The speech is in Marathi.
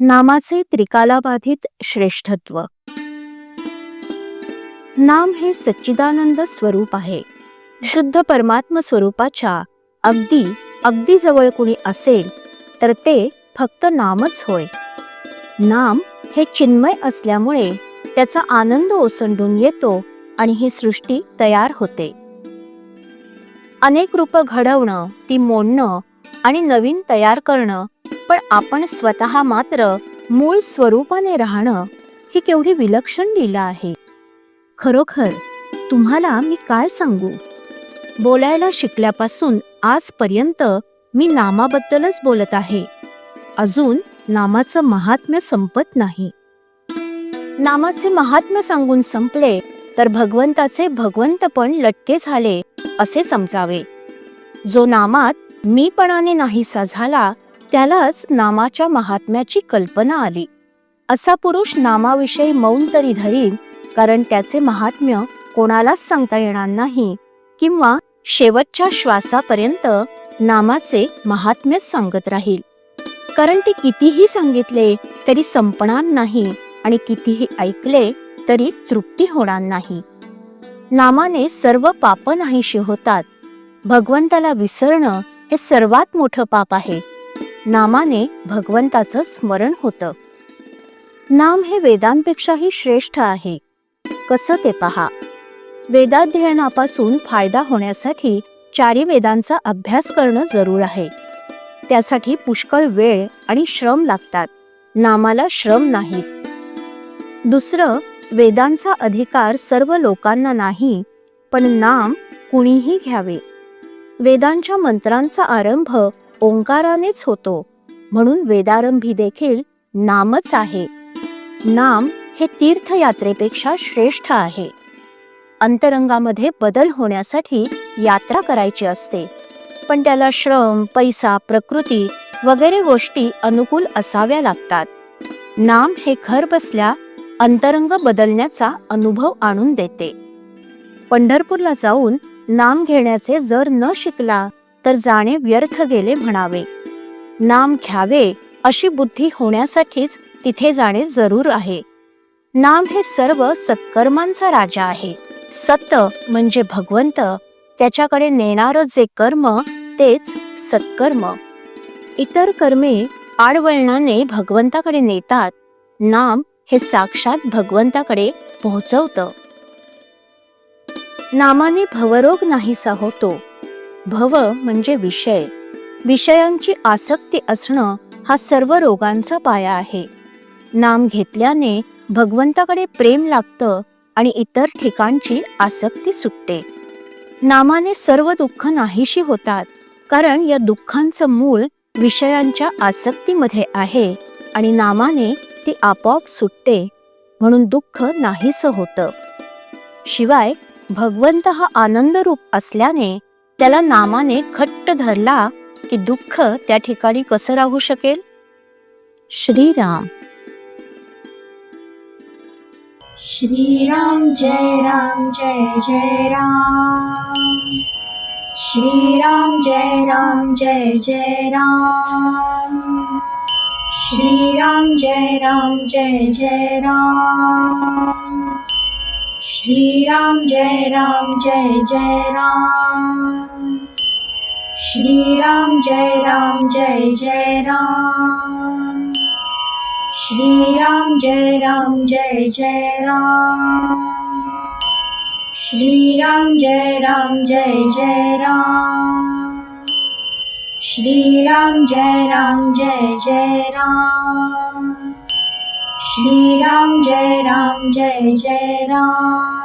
नामाचे त्रिकालाबाधित श्रेष्ठत्व. नाम हे सच्चिदानंद स्वरूप आहे. शुद्ध परमात्म स्वरूपाच्या अगदी अगदी जवळ कुणी असेल तर ते फक्त नामच होय. नाम हे चिन्मय असल्यामुळे त्याचा आनंद ओसंडून येतो आणि ही सृष्टी तयार होते. अनेक रूपं घडवणं, ती मोडणं आणि नवीन तयार करणं, पण आपण स्वतः मात्र मूळ स्वरूपाने राहणं, ही केवढी विलक्षण लीला आहे. खरोखर तुम्हाला मी काय सांगू. बोलायला शिकल्यापासून आजपर्यंत मी नामाबद्दलच बोलत आहे. अजून नामाचं महात्म्य संपत नाही. नामाचे महात्म्य सांगून संपले तर भगवंताचे भगवंतपण लटके झाले असे समजावे. जो नामात मीपणाने नाहीसा झाला त्यालाच नामाच्या महात्म्याची कल्पना आली. असा पुरुष नामाविषयी मौन तरी धरील, कारण त्याचे महात्म्य कोणालाच सांगता येणार नाही किंवा शेवटच्या श्वासापर्यंत नामाचे महात्म्य सांगत राहील. कारण ते कितीही सांगितले तरी संपणार नाही आणि कितीही ऐकले तरी तृप्ती होणार नाही. नामाने सर्व पाप नाहीशी होतात. भगवंताला विसरणं हे सर्वात मोठं पाप आहे. नामाने भगवंताचं स्मरण होतं. नाम हे वेदांपेक्षाही श्रेष्ठ आहे. कसं ते पहा. वेदाध्ययनापासून फायदा होण्यासाठी चारी वेदांचा अभ्यास करणं जरूर आहे. त्यासाठी पुष्कळ वेळ आणि श्रम लागतात. नामाला श्रम नाहीत. दुसरं, वेदांचा अधिकार सर्व लोकांना नाही, पण नाम कुणीही घ्यावे. वेदांच्या मंत्रांचा आरंभ ओंकारानेच होतो, म्हणून वेदारंभी देखील नामच आहे. नाम हे तीर्थयात्रेपेक्षा श्रेष्ठ आहे. अंतरंगामध्ये बदल होण्यासाठी यात्रा करायची असते, पण त्याला श्रम, पैसा, प्रकृती वगैरे गोष्टी अनुकूल असाव्या लागतात. नाम हे घर बसल्या अंतरंग बदलण्याचा अनुभव आणून देते. पंढरपूरला जाऊन नाम घेण्याचे जर न शिकला तर जाणे व्यर्थ गेले म्हणावे. नाम घ्यावे अशी बुद्धी होण्यासाठीच तिथे जाणे जरूर आहे. नाम हे सर्व सत्कर्मांचा राजा आहे. सत म्हणजे भगवंत, त्याच्याकडे नेणारं जे कर्म तेच सत्कर्म. इतर कर्मे आडवळणाने भगवंताकडे नेतात. नाम हे साक्षात भगवंताकडे पोहोचवतं. नामाने भवरोग नाहीसा होतो. भव म्हणजे विषय. विषयांची आसक्ती असणं हा सर्व रोगांचा पाया आहे. नाम घेतल्याने भगवंताकडे प्रेम लागतं आणि इतर ठिकाणची आसक्ती सुटते. नामाने सर्व दुःख नाहीशी होतात, कारण या दुःखांचं मूळ विषयांच्या आसक्तीमध्ये आहे आणि नामाने ती आपोआप सुटते, म्हणून दुःख नाहीसं होतं. शिवाय भगवंत हा आनंदरूप असल्याने त्याला नामाने घट्ट धरला की दुःख त्या ठिकाणी कसं राहू शकेल. श्रीराम. श्रीराम जय राम जय जय राम. श्रीराम जय राम जय जय राम. श्रीराम जय राम जय जय राम. श्रीराम जय राम जय जय राम. श्रीराम जय राम जय जय राम. श्रीराम जय राम जय जय राम. श्रीराम जय राम जय जय राम. श्रीराम जय राम जय जय राम. श्रीराम जय राम जय जय राम.